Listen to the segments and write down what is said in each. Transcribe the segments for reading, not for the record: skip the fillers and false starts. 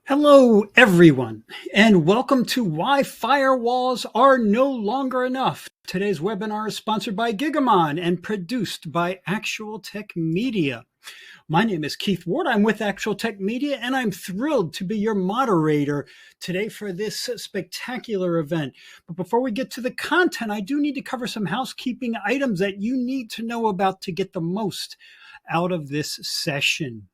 Hello, everyone, and welcome to Why Firewalls Are No Longer Enough. Today's webinar is sponsored by Gigamon and produced by Actual Tech Media. My name is Keith Ward. I'm with Actual Tech Media, and I'm thrilled to be your moderator today for this spectacular event. But before we get to the content, I do need to cover some housekeeping items that you need to know about to get the most out of this session.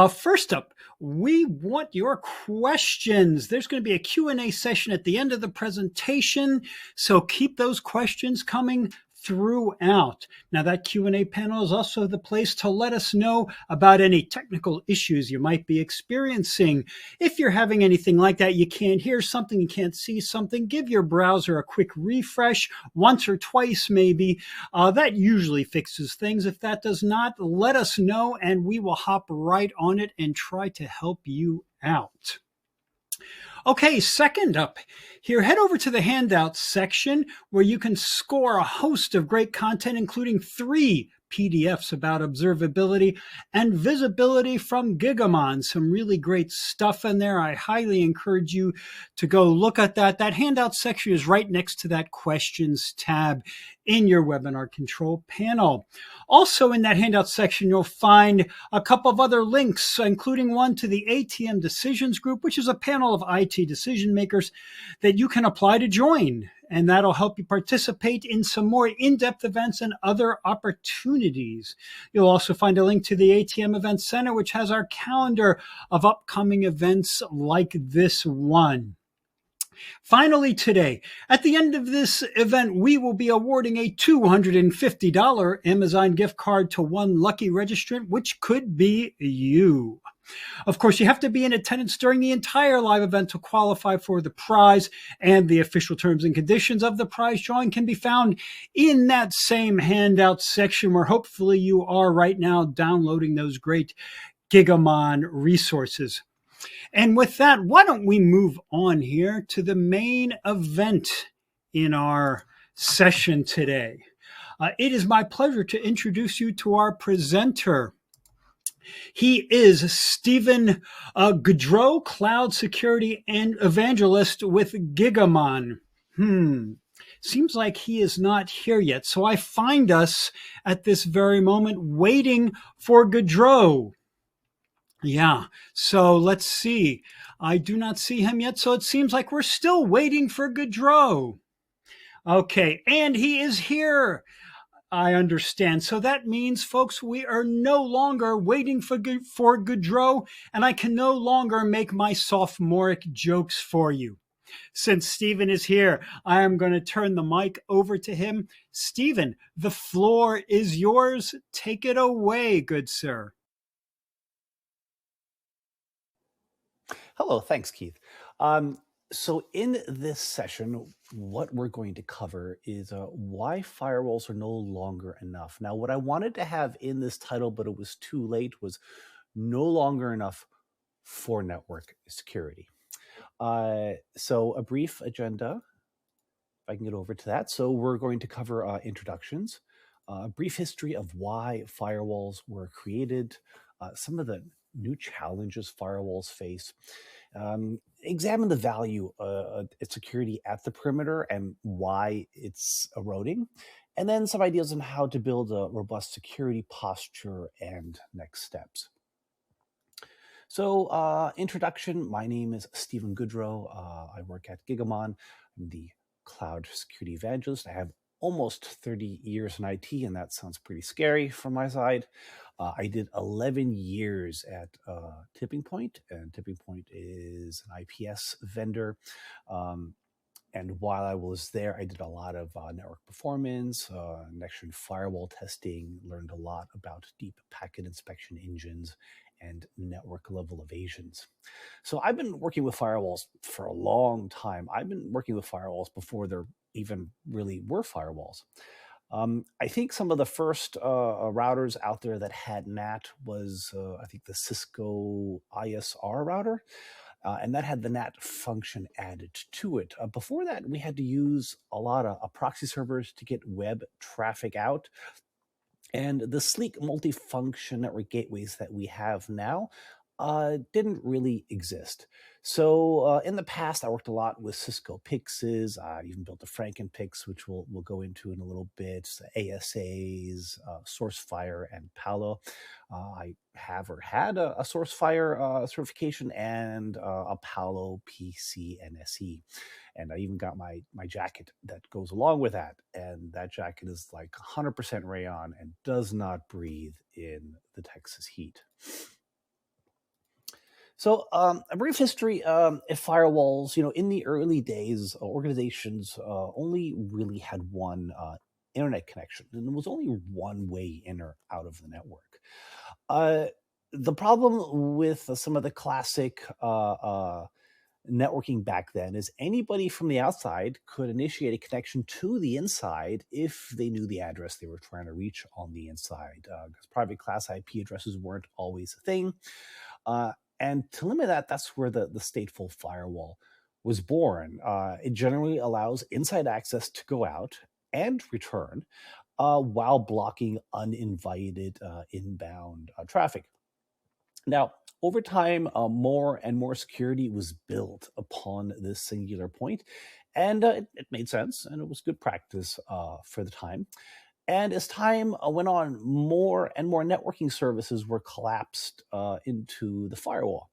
First up, we want your questions. There's going to be a Q&A session at the end of the presentation, so keep those questions coming throughout. Now, that Q&A panel is also the place to let us know about any technical issues you might be experiencing. If you're having anything like that, you can't hear something, you can't see something, give your browser a quick refresh once or twice maybe. That usually fixes things. If that does not, let us know and we will hop right on it and try to help you out. Okay, second up here, head over to the handouts section where you can score a host of great content, including 3 PDFs about observability and visibility from Gigamon. Some really great stuff in there. I highly encourage you to go look at that. That handout section is right next to that questions tab in your webinar control panel. Also in that handout section, you'll find a couple of other links, including one to the ATM Decisions Group, which is a panel of IT decision makers that you can apply to join. And that'll help you participate in some more in-depth events and other opportunities. You'll also find a link to the ATM Event Center, which has our calendar of upcoming events like this one. Finally, today, at the end of this event, we will be awarding a $250 Amazon gift card to one lucky registrant, which could be you. Of course, you have to be in attendance during the entire live event to qualify for the prize, and the official terms and conditions of the prize drawing can be found in that same handout section where hopefully you are right now downloading those great Gigamon resources. And with that, why don't we move on here to the main event in our session today. It is my pleasure to introduce you to our presenter. He is Stephen Goudreau, Cloud Security and Evangelist with Gigamon. Seems like he is not here yet. So I find us at this very moment waiting for Goudreau. Yeah, so let's see. I do not see him yet, so it seems like we're still waiting for Goudreau. Okay, and he is here. I understand. So that means, folks, we are no longer waiting for Goudreau, and I can no longer make my sophomoric jokes for you. Since Stephen is here, I am going to turn the mic over to him. Stephen, the floor is yours. Take it away, good sir. Hello, thanks, Keith. So in this session, what we're going to cover is why firewalls are no longer enough. Now, what I wanted to have in this title, but it was too late, was no longer enough for network security. So a brief agenda, if I can get over to that. So we're going to cover introductions, a brief history of why firewalls were created, some of the new challenges firewalls face, examine the value of security at the perimeter and why it's eroding, and then some ideas on how to build a robust security posture and next steps. So introduction, my name is Stephen Goudreau. I work at Gigamon. I'm the Cloud Security Evangelist. I have almost 30 years in IT, and that sounds pretty scary from my side. I did 11 years at Tipping Point, and Tipping Point is an IPS vendor. And while I was there, I did a lot of network performance, next-gen firewall testing, learned a lot about deep packet inspection engines and network level evasions. So I've been working with firewalls for a long time. I've been working with firewalls before there even really were firewalls. I think some of the first routers out there that had NAT was, I think, the Cisco ISR router, and that had the NAT function added to it. Before that, we had to use a lot of proxy servers to get web traffic out. And the sleek multifunction network gateways that we have now didn't really exist. So in the past, I worked a lot with Cisco Pixes. I even built a Frankenpix, which we'll go into in a little bit. ASAs, SourceFire, and Palo. I have or had a SourceFire certification and a Palo PC and SE. And I even got my jacket that goes along with that. And that jacket is like 100% rayon and does not breathe in the Texas heat. So, a brief history at firewalls. In the early days, organizations only really had one internet connection, and there was only one way in or out of the network. Uh, the problem with some of the classic networking back then is anybody from the outside could initiate a connection to the inside if they knew the address they were trying to reach on the inside, because private class IP addresses weren't always a thing. And to limit that, that's where the stateful firewall was born. It generally allows inside access to go out and return while blocking uninvited inbound traffic. Now, over time, more and more security was built upon this singular point, and it made sense, and it was good practice for the time. And as time went on, more and more networking services were collapsed into the firewall.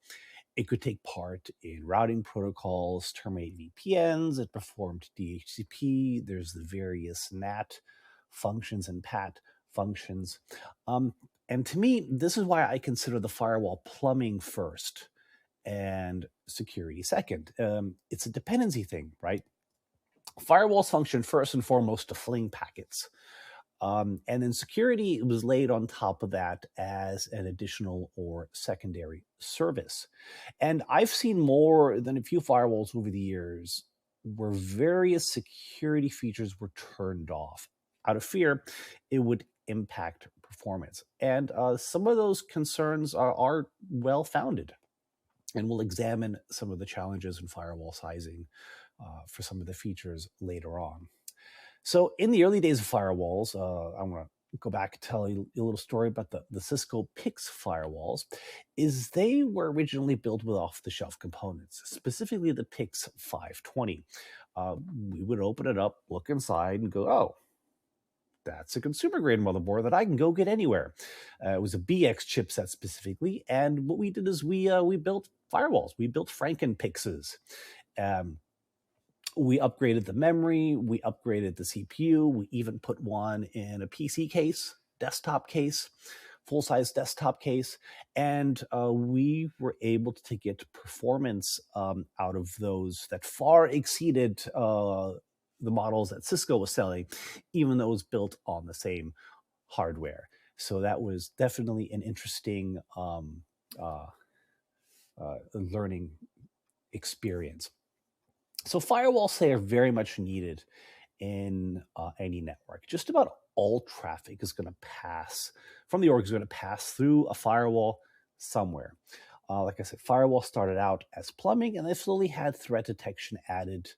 It could take part in routing protocols, terminate VPNs, it performed DHCP, there's the various NAT functions and PAT functions. And to me, this is why I consider the firewall plumbing first and security second. It's a dependency thing, right? Firewalls function first and foremost to fling packets. And then security was laid on top of that as an additional or secondary service. And I've seen more than a few firewalls over the years where various security features were turned off out of fear it would impact performance. And some of those concerns are well-founded. And we'll examine some of the challenges in firewall sizing for some of the features later on. So in the early days of firewalls, I'm going to go back and tell you a little story about the Cisco Pix firewalls, is they were originally built with off-the-shelf components, specifically the Pix 520. We would open it up, look inside, and go, oh, that's a consumer-grade motherboard that I can go get anywhere. It was a BX chipset specifically, and what we did is we built firewalls. We built Frankenpixes. We upgraded the memory, we upgraded the CPU, we even put one in a PC case, desktop case, full-size desktop case, and we were able to get performance out of those that far exceeded the models that Cisco was selling, even though it was built on the same hardware. So that was definitely an interesting learning experience. So firewalls, say, are very much needed in any network. Just about all traffic is going to pass from the org is going to pass through a firewall somewhere. Like I said, firewall started out as plumbing, and they slowly had threat detection added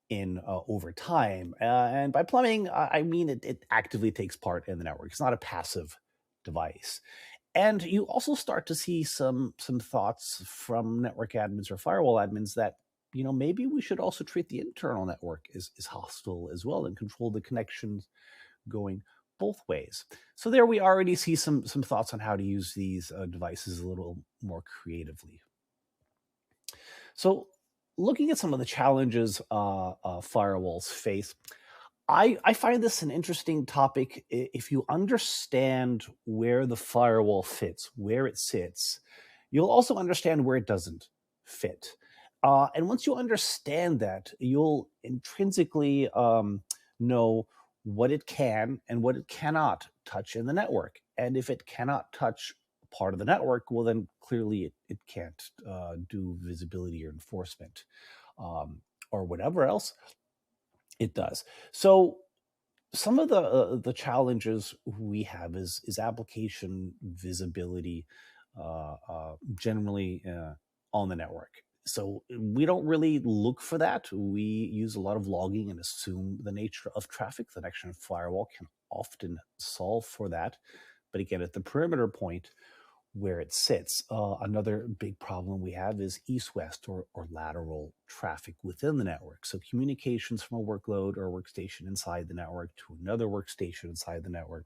in over time. And by plumbing, I mean it actively takes part in the network. It's not a passive device. And you also start to see some thoughts from network admins or firewall admins that, maybe we should also treat the internal network as hostile as well and control the connections going both ways. So there we already see some thoughts on how to use these devices a little more creatively. So looking at some of the challenges firewalls face, I find this an interesting topic. If you understand where the firewall fits, where it sits, you'll also understand where it doesn't fit. And once you understand that, you'll intrinsically know what it can and what it cannot touch in the network. And if it cannot touch part of the network, well, then clearly it can't do visibility or enforcement or whatever else it does. So some of the challenges we have is application visibility generally on the network. So we don't really look for that. We use a lot of logging and assume the nature of traffic. The next-gen firewall can often solve for that. But again, at the perimeter point, where it sits. Another big problem we have is east-west or lateral traffic within the network. So communications from a workload or a workstation inside the network to another workstation inside the network.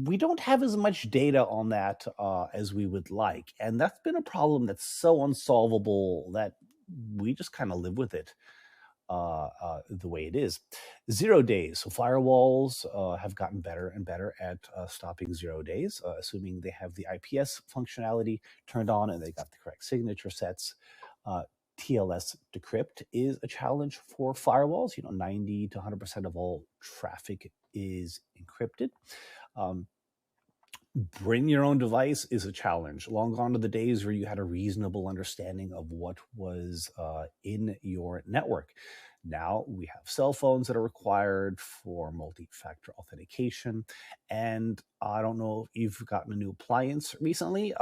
We don't have as much data on that as we would like. And that's been a problem that's so unsolvable that we just kind of live with it the way it is. 0 days. So firewalls have gotten better and better at stopping 0 days, assuming they have the IPS functionality turned on and they got the correct signature sets. TLS decrypt is a challenge for firewalls. 90 to 100% of all traffic is encrypted. Bring your own device is a challenge. Long gone are the days where you had a reasonable understanding of what was in your network. Now we have cell phones that are required for multi-factor authentication. And I don't know if you've gotten a new appliance recently.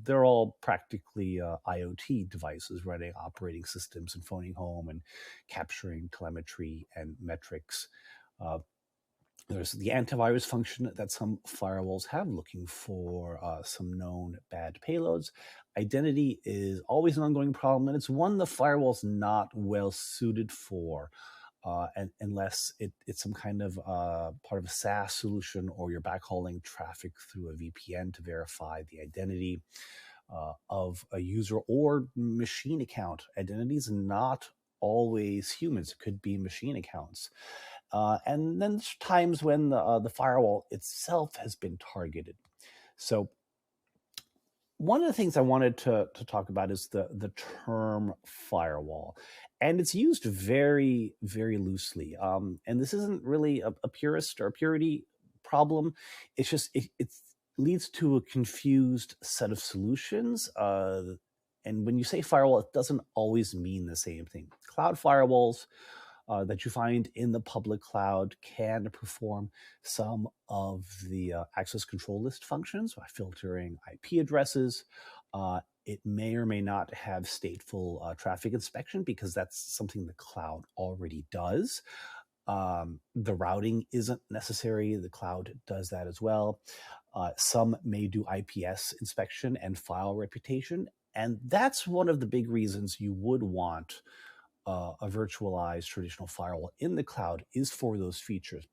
They're all practically IoT devices running operating systems and phoning home and capturing telemetry and metrics. There's the antivirus function that some firewalls have, looking for some known bad payloads. Identity is always an ongoing problem, and it's one the firewall's not well suited for, unless it's some kind of part of a SaaS solution, or you're backhauling traffic through a VPN to verify the identity of a user or machine account. Identity is not always humans. It could be machine accounts. And then there's times when the firewall itself has been targeted. So one of the things I wanted to talk about is the term firewall. And it's used very, very loosely. And this isn't really a purist or a purity problem. It's just, it leads to a confused set of solutions. And when you say firewall, it doesn't always mean the same thing. Cloud firewalls that you find in the public cloud can perform some of the access control list functions by filtering IP addresses. It may or may not have stateful traffic inspection, because that's something the cloud already does. The routing isn't necessary. The cloud does that as well. Some may do IPS inspection and file reputation. And that's one of the big reasons you would want a virtualized traditional firewall in the cloud, is for those features.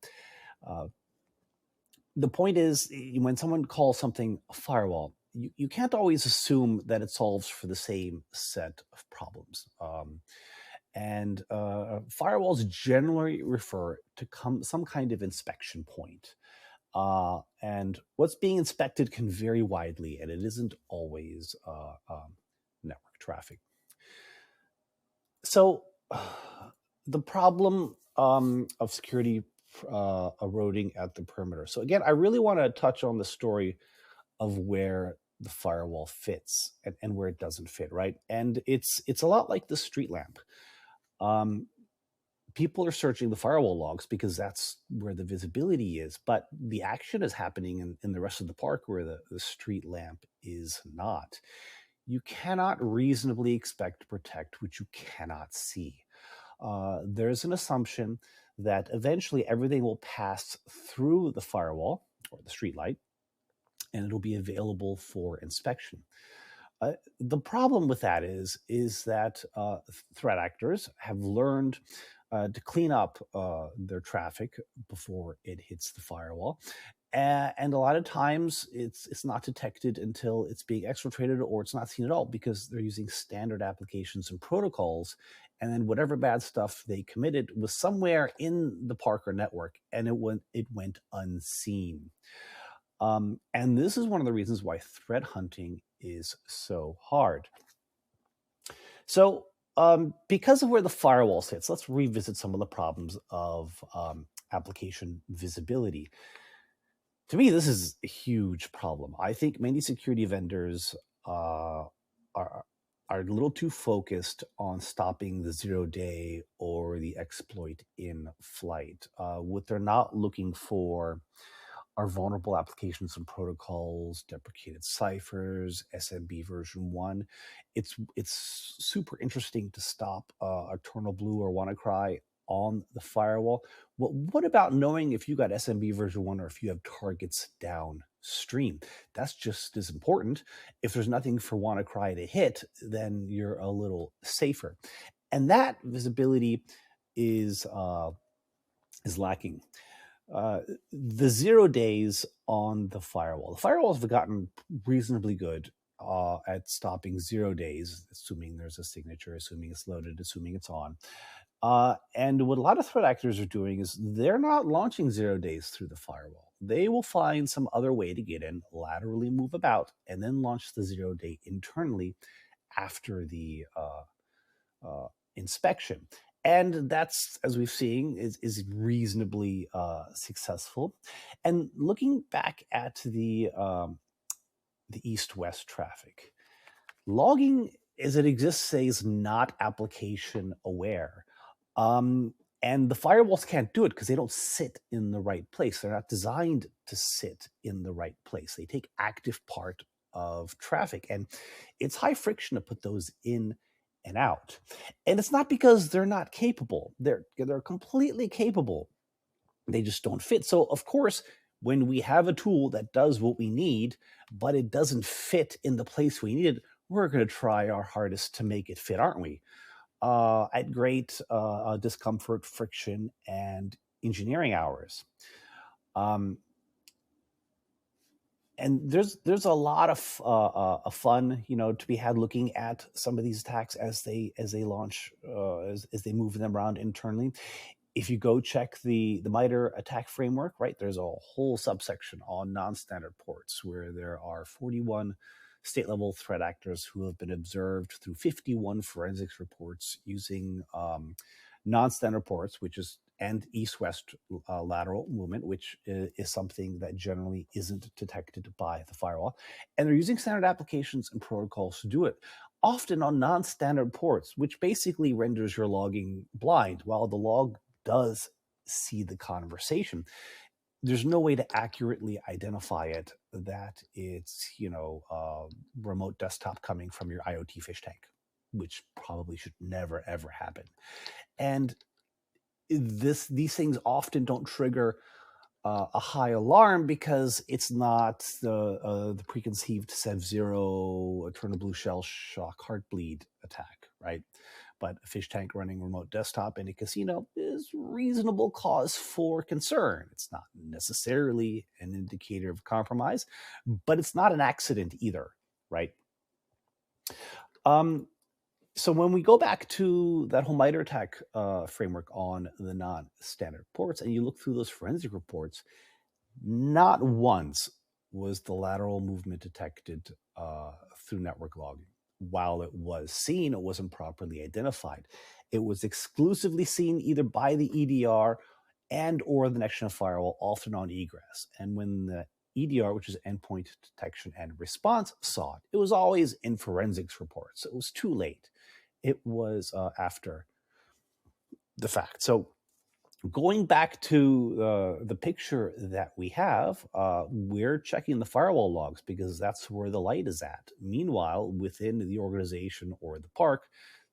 The point is, when someone calls something a firewall, you can't always assume that it solves for the same set of problems. And firewalls generally refer to some kind of inspection point. And what's being inspected can vary widely, and it isn't always network traffic. So the problem of security eroding at the perimeter. So again, I really want to touch on the story of where the firewall fits and where it doesn't fit, right? And it's a lot like the street lamp. People are searching the firewall logs because that's where the visibility is, but the action is happening in the rest of the park where the street lamp is not. You cannot reasonably expect to protect what you cannot see. There's an assumption that eventually everything will pass through the firewall or the streetlight, and it'll be available for inspection. The problem with that is that threat actors have learned to clean up their traffic before it hits the firewall. And a lot of times it's not detected until it's being exfiltrated, or it's not seen at all, because they're using standard applications and protocols. And then whatever bad stuff they committed was somewhere in the Parker network, and it went unseen. And this is one of the reasons why threat hunting is so hard. So because of where the firewall sits, let's revisit some of the problems of application visibility. To me, this is a huge problem. I think many security vendors are a little too focused on stopping the 0-day or the exploit in flight. What they're not looking for are vulnerable applications and protocols, deprecated ciphers, SMB version 1. It's super interesting to stop a Eternal Blue or WannaCry on the firewall. Well, what about knowing if you got SMB version 1 or if you have targets down stream. That's just as important. If there's nothing for WannaCry to hit, then you're a little safer. And that visibility is lacking. The 0 days on the firewall. The firewalls have gotten reasonably good at stopping 0 days, assuming there's a signature, assuming it's loaded, assuming it's on. And what a lot of threat actors are doing is they're not launching 0 days through the firewall. They will find some other way to get in, laterally move about, and then launch the 0 day internally after the inspection. And that's, as we've seen, is reasonably successful. And looking back at the east-west traffic, logging as it exists, say, is not application aware. And the firewalls can't do it because they don't sit in the right place. They're not designed to sit in the right place. They take active part of traffic, and it's high friction to put those in and out. And it's not because they're not capable. They're completely capable. They just don't fit. So, of course, when we have a tool that does what we need, but it doesn't fit in the place we need it, we're going to try our hardest to make it fit, aren't we? At great discomfort, friction, and engineering hours. And there's a lot of fun, to be had looking at some of these attacks as they launch, as they move them around internally. If you go check the MITRE attack framework, right, there's a whole subsection on non-standard ports where there are 41 state-level threat actors who have been observed through 51 forensics reports using non-standard ports, and east-west lateral movement, which is something that generally isn't detected by the firewall. And they're using standard applications and protocols to do it, often on non-standard ports, which basically renders your logging blind. While the log does see the conversation, there's no way to accurately identify it that it's, remote desktop coming from your IoT fish tank, which probably should never, ever happen. And these things often don't trigger a high alarm because it's not the preconceived Sev-Zero, Eternal Blue Shell Shock Heartbleed attack, right? But a fish tank running remote desktop in a casino is reasonable cause for concern. It's not necessarily an indicator of compromise, but it's not an accident either, right? So when we go back to that whole MITRE attack framework on the non-standard ports, and you look through those forensic reports, not once was the lateral movement detected through network logging. While it was seen, it wasn't properly identified. It was exclusively seen either by the EDR and or the next-gen firewall, often on egress. And when the EDR, which is endpoint detection and response, saw it, it was always in forensics reports. It was too late. It was after the fact. So going back to the picture that we have, we're checking the firewall logs because that's where the light is at. Meanwhile, within the organization or the park,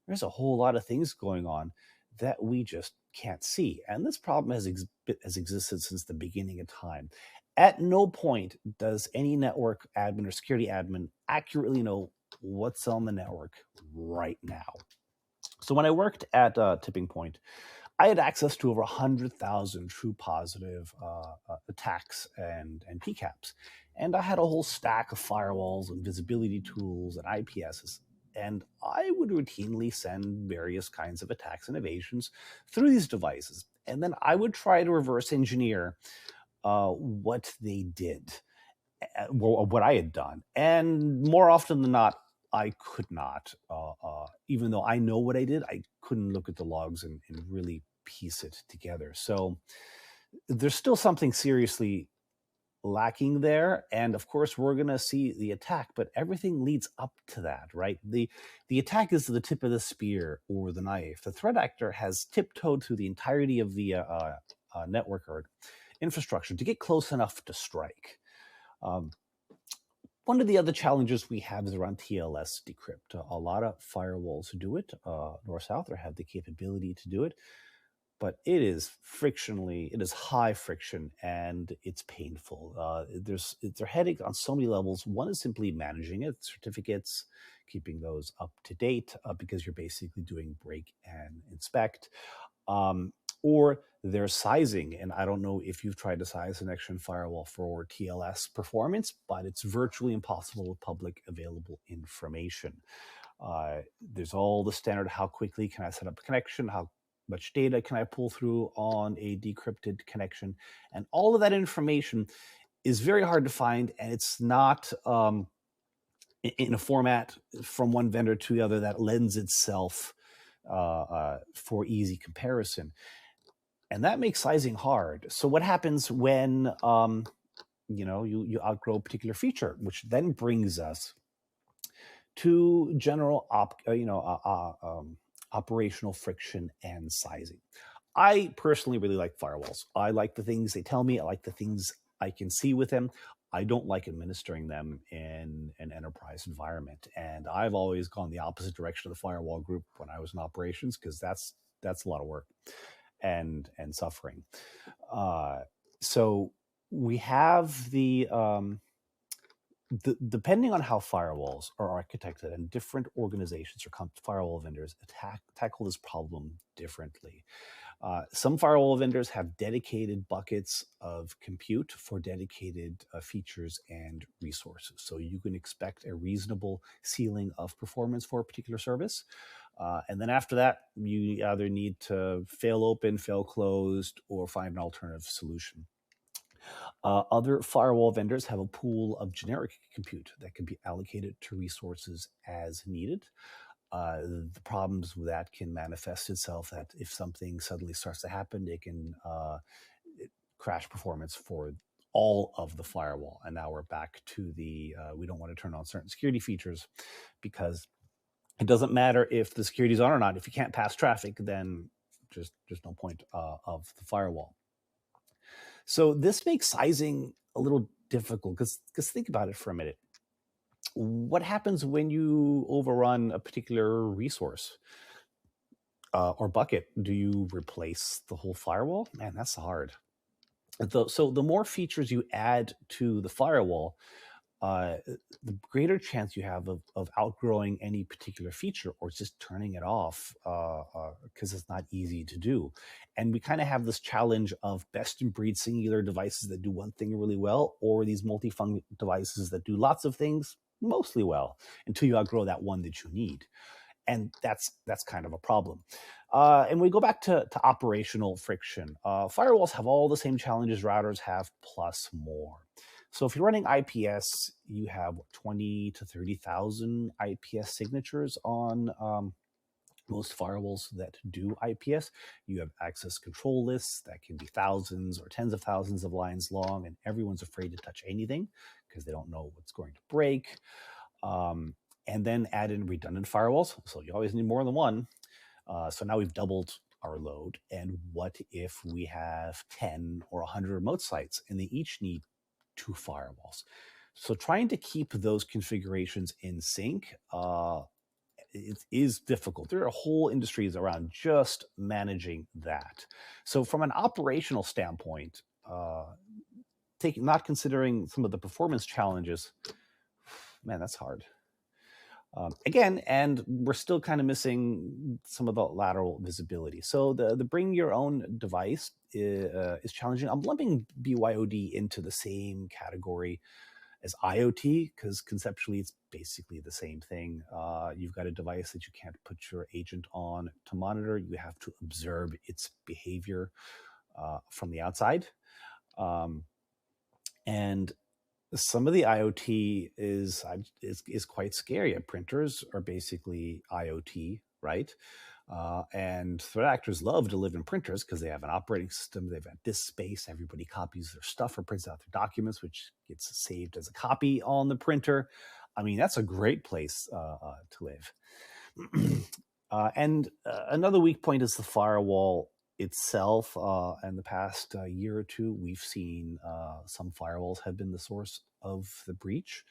there's a whole lot of things going on that we just can't see. And this problem has existed since the beginning of time. At no point does any network admin or security admin accurately know what's on the network right now. So when I worked at Tipping Point, I had access to over 100,000 true positive attacks and PCAPs. And I had a whole stack of firewalls and visibility tools and IPSs. And I would routinely send various kinds of attacks and evasions through these devices. And then I would try to reverse engineer what they did, what I had done. And more often than not, I could not. Even though I know what I did, I couldn't look at the logs and really piece it together. So there's still something seriously lacking there. And of course, we're going to see the attack, but everything leads up to that, right? The attack is the tip of the spear or the knife. The threat actor has tiptoed through the entirety of the network or infrastructure to get close enough to strike. One of the other challenges we have is around TLS decrypt. A lot of firewalls do it, north-south, or have the capability to do it. but it is high friction, and it's painful. It's a headache on so many levels. One is simply managing it, certificates, keeping those up to date, because you're basically doing break and inspect. Or there's sizing, and I don't know if you've tried to size the next-gen firewall for TLS performance, but it's virtually impossible with public available information. There's all the standard, how quickly can I set up a connection, how much data can I pull through on a decrypted connection, and all of that information is very hard to find, and it's not in a format from one vendor to the other that lends itself for easy comparison. And that makes sizing hard. So what happens when you outgrow a particular feature, which then brings us to general operational friction and sizing. I personally really like firewalls. I like the things they tell me. I like the things I can see with them. I don't like administering them in an enterprise environment. And I've always gone the opposite direction of the firewall group when I was in operations, because that's a lot of work and suffering. So we have depending on how firewalls are architected, and different organizations or firewall vendors tackle this problem differently. Some firewall vendors have dedicated buckets of compute for dedicated features and resources. So you can expect a reasonable ceiling of performance for a particular service. And then after that, you either need to fail open, fail closed, or find an alternative solution. Other firewall vendors have a pool of generic compute that can be allocated to resources as needed. The problems with that can manifest itself that if something suddenly starts to happen, it can crash performance for all of the firewall. And now we're back to we don't want to turn on certain security features, because it doesn't matter if the security is on or not. If you can't pass traffic, then just no point of the firewall. So this makes sizing a little difficult, because think about it for a minute. What happens when you overrun a particular resource or bucket? Do you replace the whole firewall? Man, that's hard. So the more features you add to the firewall, the greater chance you have of outgrowing any particular feature, or just turning it off, because it's not easy to do. And we kind of have this challenge of best in breed singular devices that do one thing really well, or these multifunction devices that do lots of things mostly well, until you outgrow that one that you need. And that's kind of a problem. And we go back to operational friction. Firewalls have all the same challenges routers have, plus more. So if you're running IPS, you have 20 to 30,000 IPS signatures on most firewalls that do IPS. You have access control lists that can be thousands or tens of thousands of lines long, and everyone's afraid to touch anything because they don't know what's going to break. And then add in redundant firewalls. So you always need more than one. So now we've doubled our load. And what if we have 10 or 100 remote sites and they each need 2 firewalls? So trying to keep those configurations in sync it is difficult. There are whole industries around just managing that. So from an operational standpoint, not considering some of the performance challenges, man, that's hard. Again, and we're still kind of missing some of the lateral visibility. So the bring your own device is challenging. I'm lumping BYOD into the same category as IoT, because conceptually it's basically the same thing. You've got a device that you can't put your agent on to monitor. You have to observe its behavior from the outside. And some of the IoT is quite scary. Printers are basically IoT, right? And threat actors love to live in printers because they have an operating system, they've got disk space, everybody copies their stuff or prints out their documents, which gets saved as a copy on the printer. I mean, that's a great place to live. And another weak point is the firewall itself. In the past year or two, we've seen some firewalls have been the source of the breach.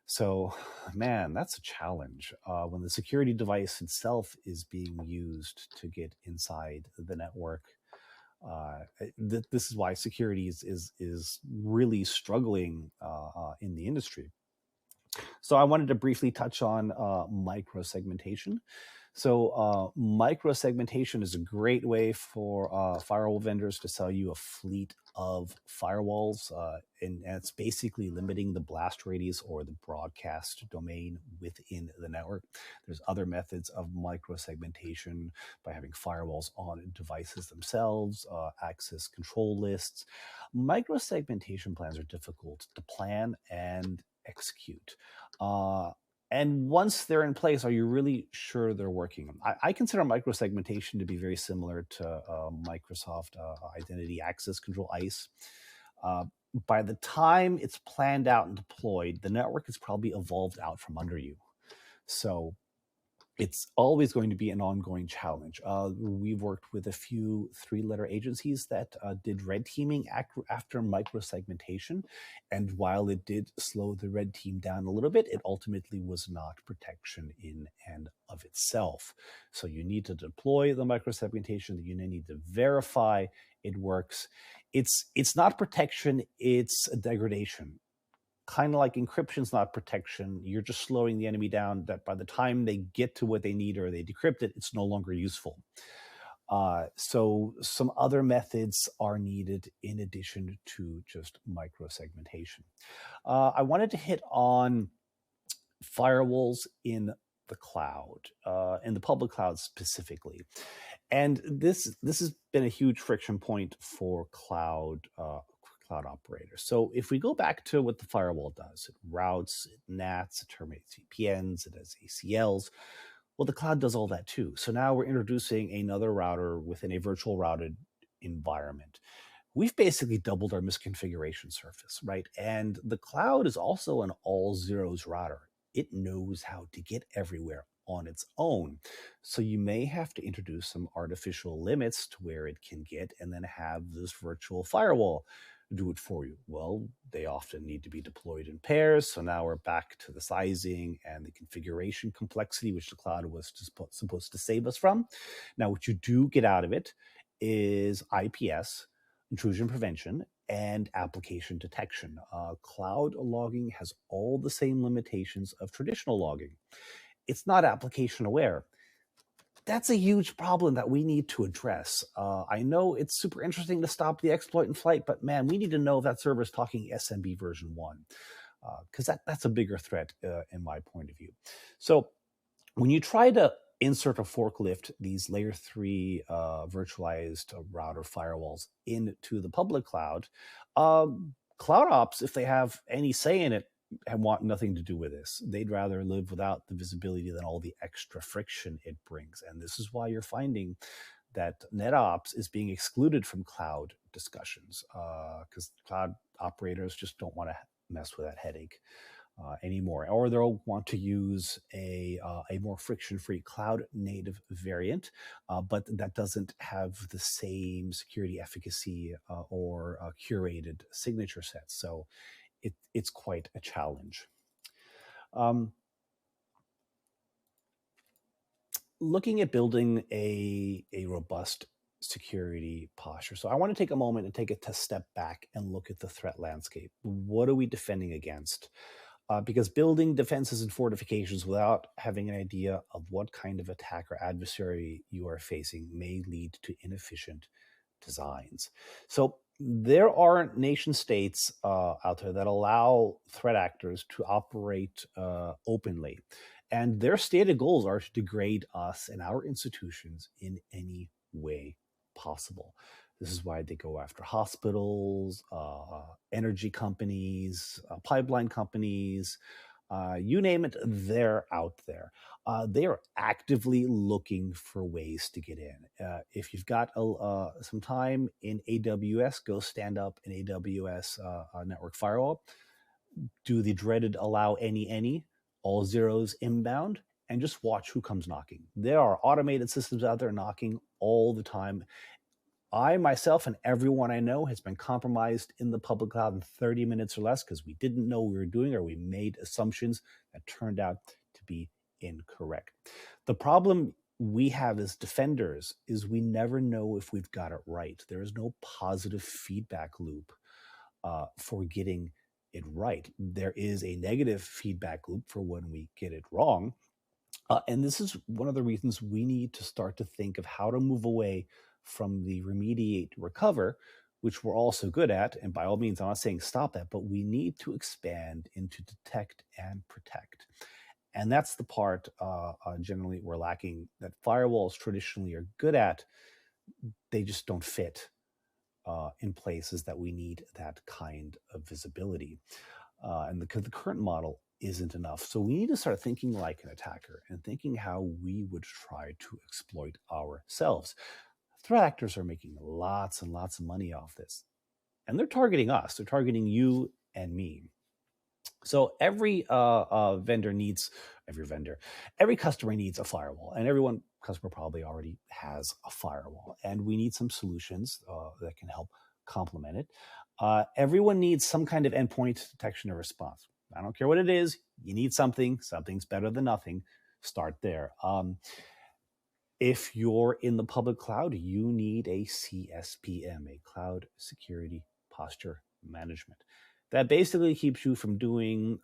So, man, that's a challenge when the security device itself is being used to get inside the network. This is why security is really struggling in the industry. So I wanted to briefly touch on micro-segmentation. So micro-segmentation is a great way for firewall vendors to sell you a fleet of firewalls, and it's basically limiting the blast radius or the broadcast domain within the network. There's other methods of micro-segmentation by having firewalls on devices themselves, access control lists. Micro-segmentation plans are difficult to plan and execute. And once they're in place, are you really sure they're working? I consider microsegmentation to be very similar to Microsoft Identity Access Control, ICE. By the time it's planned out and deployed, the network has probably evolved out from under you. So it's always going to be an ongoing challenge. We've worked with a few three-letter agencies that did red teaming after microsegmentation. And while it did slow the red team down a little bit, it ultimately was not protection in and of itself. So you need to deploy the microsegmentation, you need to verify it works. It's not protection, it's a degradation. Kind of like encryption's not protection. You're just slowing the enemy down that by the time they get to what they need or they decrypt it, it's no longer useful. So some other methods are needed in addition to just microsegmentation. I wanted to hit on firewalls in the cloud, in the public cloud specifically. And this has been a huge friction point for cloud operators. So if we go back to what the firewall does, it routes, it NATs, it terminates VPNs, it has ACLs. Well, the cloud does all that too. So now we're introducing another router within a virtual routed environment. We've basically doubled our misconfiguration surface, right? And the cloud is also an all zeros router. It knows how to get everywhere on its own. So you may have to introduce some artificial limits to where it can get and then have this virtual firewall do it for you. Well, they often need to be deployed in pairs. So now we're back to the sizing and the configuration complexity, which the cloud was supposed to save us from. Now, what you do get out of it is IPS, intrusion prevention, and application detection. Cloud logging has all the same limitations of traditional logging. It's not application aware. That's a huge problem that we need to address. I know it's super interesting to stop the exploit in flight, but man, we need to know if that server is talking SMB version 1, because that's a bigger threat in my point of view. So when you try to insert a forklift, these layer 3 virtualized router firewalls into the public cloud, cloud ops, if they have any say in it, want nothing to do with this. They'd rather live without the visibility than all the extra friction it brings. And this is why you're finding that NetOps is being excluded from cloud discussions, because cloud operators just don't want to mess with that headache anymore, or they'll want to use a more friction-free cloud-native variant, but that doesn't have the same security efficacy or curated signature sets. So it's quite a challenge. Looking at building a robust security posture. So I want to take a moment and take a step back and look at the threat landscape. What are we defending against? Because building defenses and fortifications without having an idea of what kind of attack or adversary you are facing may lead to inefficient designs. So there are nation states out there that allow threat actors to operate openly. And their stated goals are to degrade us and our institutions in any way possible. This is why they go after hospitals, energy companies, pipeline companies, you name it, they're out there. They are actively looking for ways to get in. If you've got some time in AWS, go stand up an AWS network firewall. Do the dreaded allow any, all zeros inbound, and just watch who comes knocking. There are automated systems out there knocking all the time. I myself and everyone I know has been compromised in the public cloud in 30 minutes or less because we didn't know what we were doing or we made assumptions that turned out to be incorrect. The problem we have as defenders is we never know if we've got it right. There is no positive feedback loop for getting it right. There is a negative feedback loop for when we get it wrong. And this is one of the reasons we need to start to think of how to move away from the remediate recover, which we're all so good at. And by all means, I'm not saying stop that, but we need to expand into detect and protect. And that's the part generally we're lacking that firewalls traditionally are good at. They just don't fit in places that we need that kind of visibility. And the current model isn't enough. So we need to start thinking like an attacker and thinking how we would try to exploit ourselves. Threat actors are making lots and lots of money off this. And they're targeting us. They're targeting you and me. So every customer needs a firewall, and every customer probably already has a firewall. And we need some solutions that can help complement it. Everyone needs some kind of endpoint detection or response. I don't care what it is. You need something. Something's better than nothing. Start there. If you're in the public cloud, you need a CSPM, a Cloud Security Posture Management. That basically keeps you from doing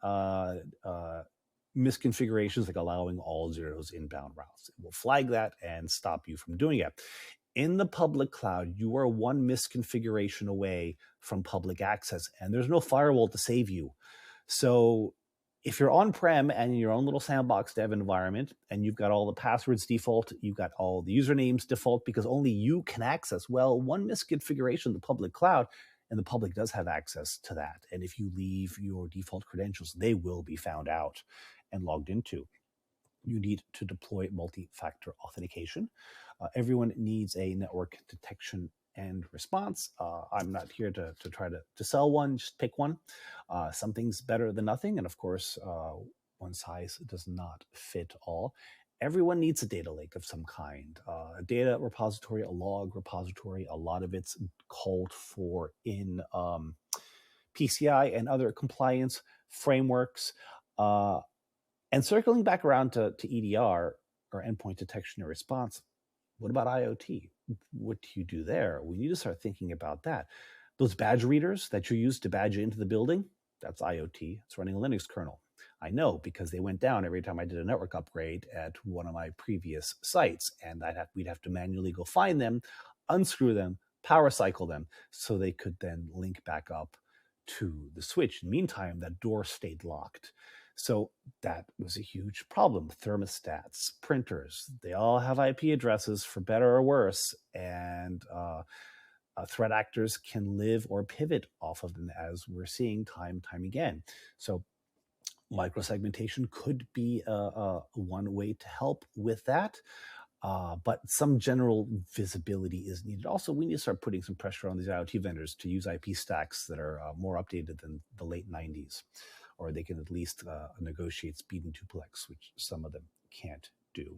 misconfigurations like allowing all zeros inbound routes. It will flag that and stop you from doing it. In the public cloud, you are one misconfiguration away from public access, and there's no firewall to save you. So if you're on-prem and in your own little sandbox dev environment, and you've got all the passwords default, you've got all the usernames default because only you can access, well, one misconfiguration in the public cloud, and the public does have access to that. And if you leave your default credentials, they will be found out and logged into. You need to deploy multi-factor authentication. Everyone needs a network detection and response. I'm not here to try to sell one, just pick one. Something's better than nothing. And of course, one size does not fit all. Everyone needs a data lake of some kind, a data repository, a log repository. A lot of it's called for in PCI and other compliance frameworks. And circling back around to EDR, or endpoint detection and response, what about IoT? What do you do there? We need to start thinking about that. Those badge readers that you use to badge into the building, that's IoT. It's running a Linux kernel. I know because they went down every time I did a network upgrade at one of my previous sites, and we'd have to manually go find them, unscrew them, power cycle them, so they could then link back up to the switch. In the meantime, that door stayed locked. So that was a huge problem. Thermostats, printers, they all have IP addresses for better or worse, and threat actors can live or pivot off of them, as we're seeing time again. So microsegmentation could be one way to help with that. But some general visibility is needed. Also, we need to start putting some pressure on these IoT vendors to use IP stacks that are more updated than the late 90s, or they can at least negotiate speed and duplex, which some of them can't do.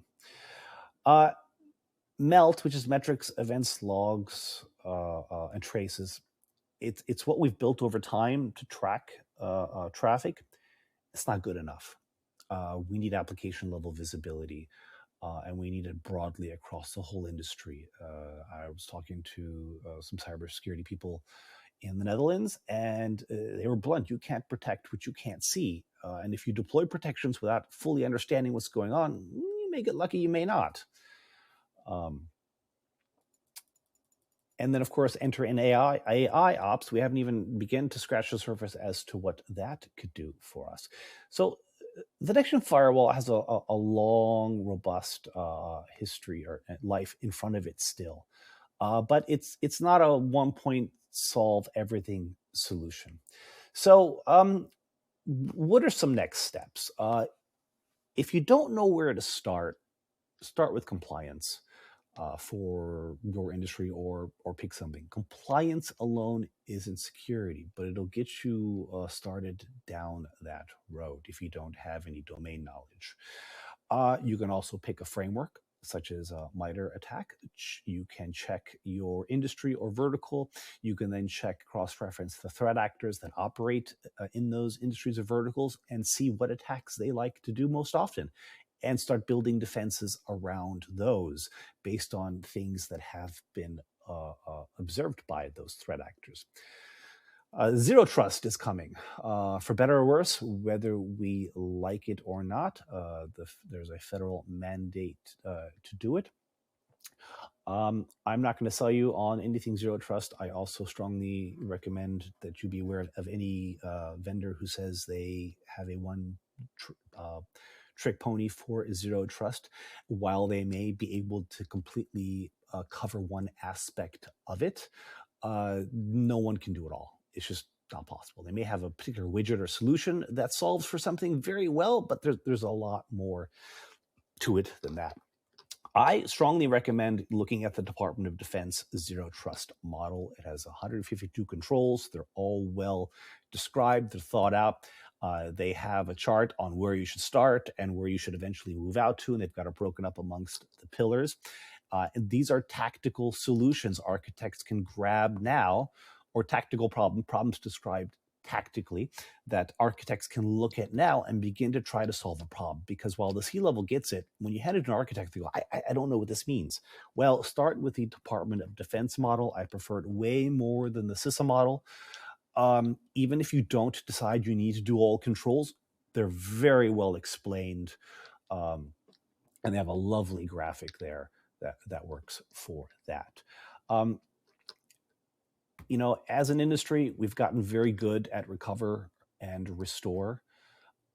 MELT, which is metrics, events, logs, and traces. It's what we've built over time to track traffic. It's not good enough. We need application level visibility. And we need it broadly across the whole industry. I was talking to some cybersecurity people in the Netherlands, and they were blunt. You can't protect what you can't see. And if you deploy protections without fully understanding what's going on, you may get lucky, you may not. And then, of course, enter in AI ops. We haven't even begun to scratch the surface as to what that could do for us. So the Detection Firewall has a long, robust history or life in front of it still. But it's not a one-point solve everything solution. So what are some next steps? If you don't know where to start with compliance for your industry, or pick something. Compliance alone isn't security, but it'll get you started down that road if you don't have any domain knowledge. You can also pick a framework such as a MITRE attack. You can check your industry or vertical. You can then check, cross-reference the threat actors that operate in those industries or verticals and see what attacks they like to do most often, and start building defenses around those based on things that have been observed by those threat actors. Zero trust is coming, for better or worse, whether we like it or not. There's a federal mandate to do it. I'm not going to sell you on anything zero trust. I also strongly recommend that you be aware of any vendor who says they have a trick pony for zero trust. While they may be able to completely cover one aspect of it, no one can do it all. It's just not possible. They may have a particular widget or solution that solves for something very well, but there's a lot more to it than that. I strongly recommend looking at the Department of Defense Zero Trust model. It has 152 controls. They're all well described. They're thought out. They have a chart on where you should start and where you should eventually move out to, and they've got it broken up amongst the pillars. And these are tactical solutions architects can grab now, or tactical problems described tactically, that architects can look at now and begin to try to solve a problem. Because while the C-level gets it, when you hand it to an architect, they go, I don't know what this means. Well, start with the Department of Defense model. I prefer it way more than the CISA model. Even if you don't decide you need to do all controls, they're very well explained. And they have a lovely graphic there that works for that. As an industry, we've gotten very good at recover and restore.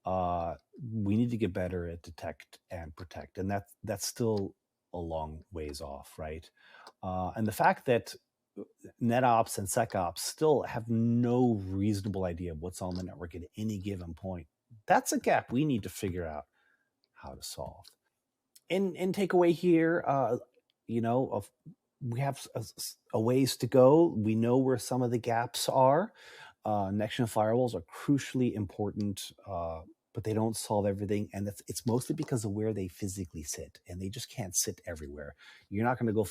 We need to get better at detect and protect, and that's still a long ways off, right? And the fact that NetOps and SecOps still have no reasonable idea of what's on the network at any given point, that's a gap we need to figure out how to solve. In takeaway here, we have a ways to go. We know where some of the gaps are. Next-gen firewalls are crucially important, but they don't solve everything. And it's mostly because of where they physically sit. And they just can't sit everywhere. You're not going to go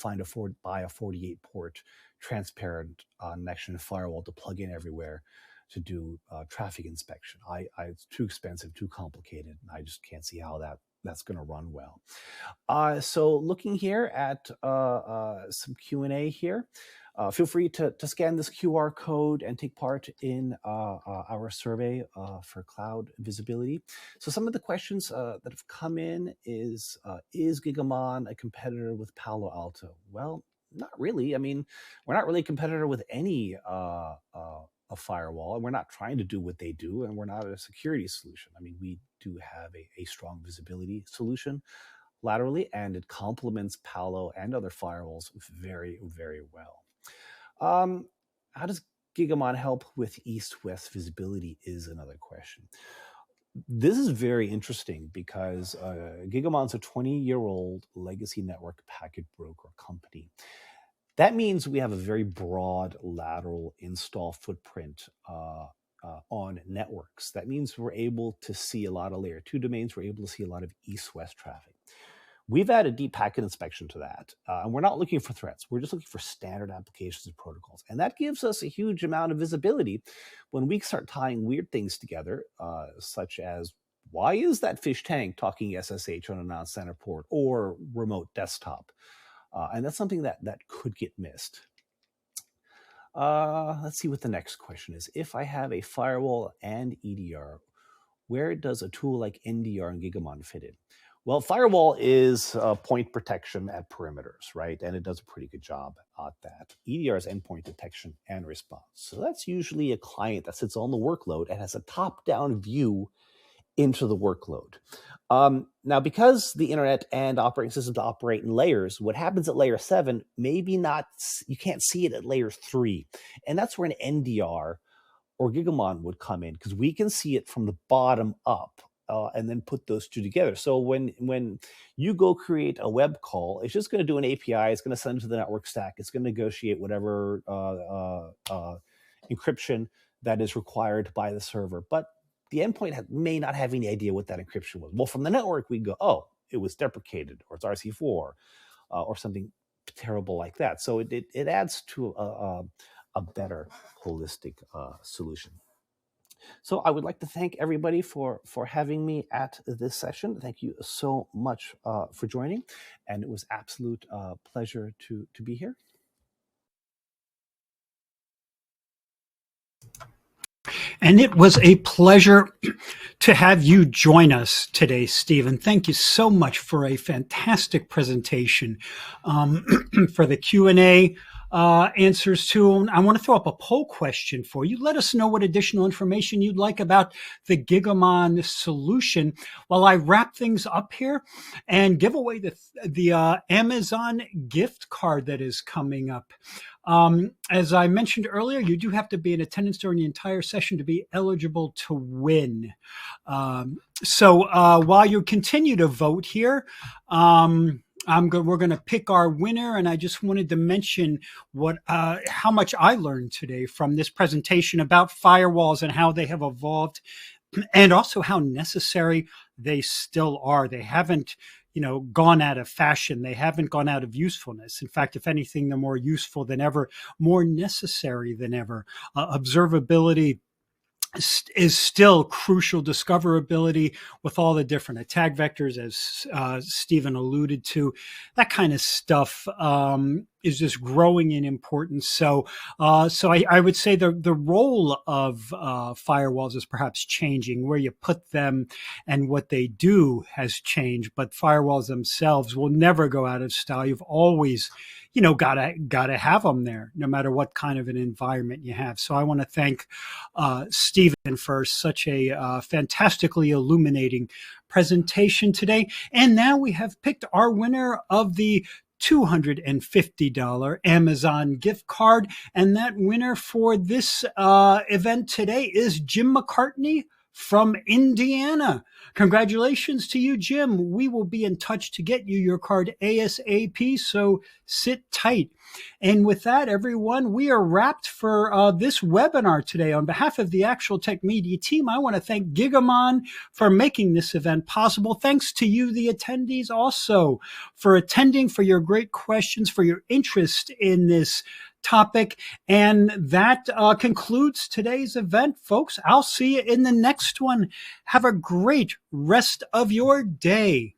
buy a 48-port transparent next-gen firewall to plug in everywhere to do traffic inspection. It's too expensive, too complicated. And I just can't see how that's going to run well. So looking here at some Q&A here, feel free to scan this QR code and take part in our survey for cloud visibility. So some of the questions that have come in is Gigamon a competitor with Palo Alto? Well, not really. I mean, we're not really a competitor with any a firewall, and we're not trying to do what they do, and we're not a security solution. I mean, we do have a strong visibility solution laterally, and it complements Palo and other firewalls very, very well. How does Gigamon help with east-west visibility is another question. This is very interesting because Gigamon's a 20-year-old legacy network packet broker company. That means we have a very broad lateral install footprint on networks. That means we're able to see a lot of layer 2 domains. We're able to see a lot of east-west traffic. We've added deep packet inspection to that. And we're not looking for threats. We're just looking for standard applications and protocols. And that gives us a huge amount of visibility when we start tying weird things together, such as, why is that fish tank talking SSH on a non-center port or remote desktop? And that's something that could get missed. Let's see what the next question is. If I have a firewall and EDR, where does a tool like NDR and Gigamon fit in? Well, firewall is point protection at perimeters, right? And it does a pretty good job at that. EDR is endpoint detection and response. So that's usually a client that sits on the workload and has a top-down view into the workload. Now, because the internet and operating systems operate in layers, what happens at layer 7, you can't see it at layer 3. And that's where an NDR or Gigamon would come in, because we can see it from the bottom up and then put those two together. So when you go create a web call, it's just going to do an API. It's going to send it to the network stack. It's going to negotiate whatever encryption that is required by the server. But the endpoint may not have any idea what that encryption was. Well, from the network, we go, oh, it was deprecated, or it's RC4, or something terrible like that. So it adds to a better holistic solution. So I would like to thank everybody for having me at this session. Thank you so much for joining, and it was absolute pleasure to be here. And it was a pleasure to have you join us today, Stephen. Thank you so much for a fantastic presentation, for the Q&A answers to them. I want to throw up a poll question for you. Let us know what additional information you'd like about the Gigamon solution while I wrap things up here and give away the Amazon gift card that is coming up. As I mentioned earlier, you do have to be in attendance during the entire session to be eligible to win. So while you continue to vote here, we're going to pick our winner, and I just wanted to mention how much I learned today from this presentation about firewalls and how they have evolved, and also how necessary they still are. They haven't gone out of fashion. They haven't gone out of usefulness. In fact, if anything, they're more useful than ever, more necessary than ever. Observability is still crucial. Discoverability with all the different attack vectors, as Stephen alluded to, that kind of stuff is just growing in importance. So I would say the role of firewalls is perhaps changing. Where you put them and what they do has changed, but firewalls themselves will never go out of style. You've always gotta have them there, no matter what kind of an environment you have. So I want to thank Stephen for such a fantastically illuminating presentation today. And now we have picked our winner of the $250 Amazon gift card. And that winner for this event today is Jim McCartney from Indiana. Congratulations to you, Jim. We will be in touch to get you your card ASAP, so sit tight. And with that, everyone, we are wrapped for this webinar today. On behalf of the Actual Tech Media team, I want to thank Gigamon for making this event possible. Thanks to you, the attendees, also for attending, for your great questions, for your interest in this topic. And that concludes today's event, folks. I'll see you in the next one. Have a great rest of your day.